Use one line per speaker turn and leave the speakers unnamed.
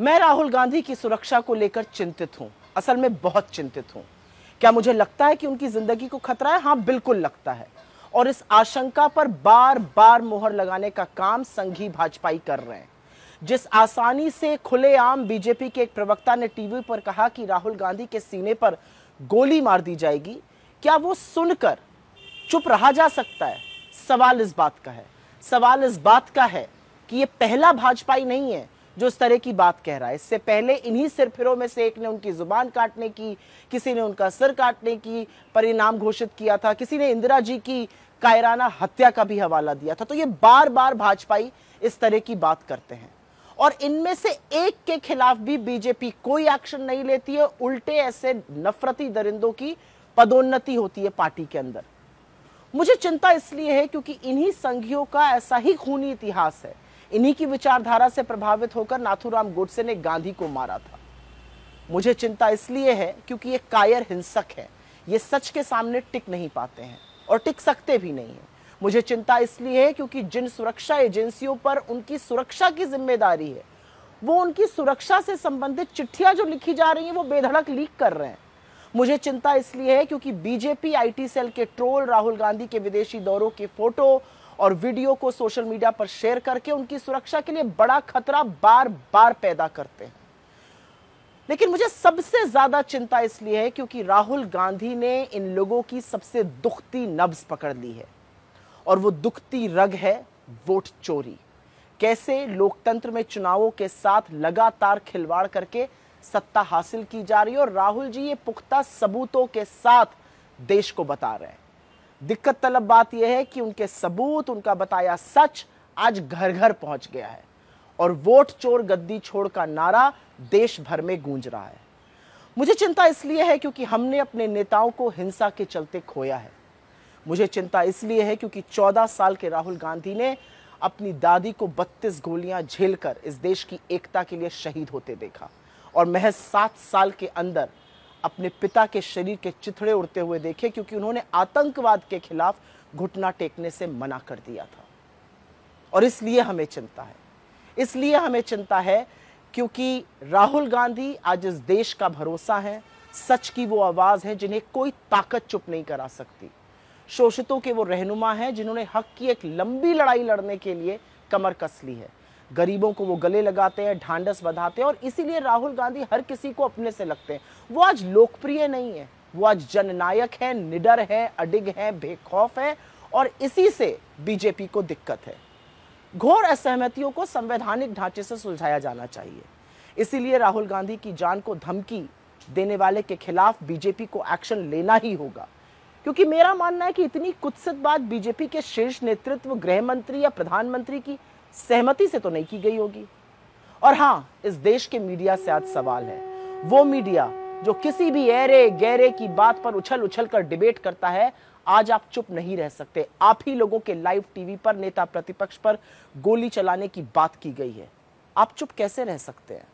मैं राहुल गांधी की सुरक्षा को लेकर चिंतित हूं, असल में बहुत चिंतित हूं। क्या मुझे लगता है कि उनकी जिंदगी को खतरा है? हाँ, बिल्कुल लगता है। और इस आशंका पर बार बार मोहर लगाने का काम संघी भाजपाई कर रहे हैं। जिस आसानी से खुलेआम बीजेपी के एक प्रवक्ता ने टीवी पर कहा कि राहुल गांधी के सीने पर गोली मार दी जाएगी, क्या वो सुनकर चुप रहा जा सकता है? सवाल इस बात का है। सवाल इस बात का है कि ये पहला भाजपाई नहीं है जो इस तरह की बात कह रहा है। इससे पहले इन्हीं सिरफिरों में से एक ने उनकी जुबान काटने की, किसी ने उनका सिर काटने की परिणाम घोषित किया था, किसी ने इंदिरा जी की कायराना हत्या का भी हवाला दिया था। तो ये बार बार भाजपाई इस तरह की बात करते हैं और इनमें से एक के खिलाफ भी बीजेपी कोई एक्शन नहीं लेती है। उल्टे ऐसे नफरती दरिंदों की पदोन्नति होती है पार्टी के अंदर। मुझे चिंता इसलिए है क्योंकि इन्हीं संघियों का ऐसा ही खूनी इतिहास है। इन्हीं की विचारधारा से प्रभावित होकर नाथूराम गोडसे ने गांधी को मारा था। मुझे चिंता इसलिए है क्योंकि ये कायर हिंसक है। ये सच के सामने टिक नहीं पाते हैं और टिक सकते भी नहीं है। मुझे चिंता इसलिए है क्योंकि जिन सुरक्षा एजेंसियों पर उनकी सुरक्षा की जिम्मेदारी है, वो उनकी सुरक्षा से संबंधित चिट्ठियां जो लिखी जा रही हैं वो बेधड़क लीक कर रहे हैं। मुझे चिंता इसलिए है क्योंकि बीजेपी आईटी सेल के ट्रोल राहुल गांधी के विदेशी दौरों के फोटो और वीडियो को सोशल मीडिया पर शेयर करके उनकी सुरक्षा के लिए बड़ा खतरा बार बार पैदा करते हैं। लेकिन मुझे सबसे ज्यादा चिंता इसलिए है क्योंकि राहुल गांधी ने इन लोगों की सबसे दुखती नब्ज पकड़ ली है और वो दुखती रग है वोट चोरी। कैसे लोकतंत्र में चुनावों के साथ लगातार खिलवाड़ करके सत्ता हासिल की जा रही है और राहुल जी ये पुख्ता सबूतों के साथ देश को बता रहे हैं। दिक्कत तलब बात यह है कि उनके सबूत, उनका बताया सच आज घर घर पहुंच गया है और वोट चोर गद्दी छोड़ का नारा देश भर में गूंज रहा है। मुझे चिंता इसलिए है क्योंकि हमने अपने नेताओं को हिंसा के चलते खोया है। मुझे चिंता इसलिए है क्योंकि 14 साल के राहुल गांधी ने अपनी दादी को 32 गोलियां झेलकर इस देश की एकता के लिए शहीद होते देखा और महज 7 साल के अंदर अपने पिता के शरीर के चिथड़े उड़ते हुए देखे क्योंकि उन्होंने आतंकवाद के खिलाफ घुटना टेकने से मना कर दिया था। और इसलिए हमें चिंता है, इसलिए हमें चिंता है क्योंकि राहुल गांधी आज इस देश का भरोसा है, सच की वो आवाज है जिन्हें कोई ताकत चुप नहीं करा सकती। शोषितों के वो रहनुमा हैं जिन्होंने हक की एक लंबी लड़ाई लड़ने के लिए कमर कस ली है। गरीबों को वो गले लगाते हैं, ढांढस बंधाते हैं और इसीलिए राहुल गांधी हर किसी को अपने से लगते हैं। वो आज लोकप्रिय नहीं है, वो आज जननायक है, निडर है, अडिग है, बेखौफ है और इसी से बीजेपी को दिक्कत है। घोर असहमतियों को संवैधानिक ढांचे से सुलझाया जाना चाहिए। इसीलिए राहुल गांधी की जान को धमकी देने वाले के खिलाफ बीजेपी को एक्शन लेना ही होगा क्योंकि मेरा मानना है कि इतनी कुत्सित बात बीजेपी के शीर्ष नेतृत्व, गृह मंत्री या प्रधानमंत्री की सहमति से तो नहीं की गई होगी। और हां, इस देश के मीडिया से आज सवाल है, वो मीडिया जो किसी भी ऐरे गैरे की बात पर उछल उछल कर डिबेट करता है, आज आप चुप नहीं रह सकते। आप ही लोगों के लाइव टीवी पर नेता प्रतिपक्ष पर गोली चलाने की बात की गई है, आप चुप कैसे रह सकते हैं?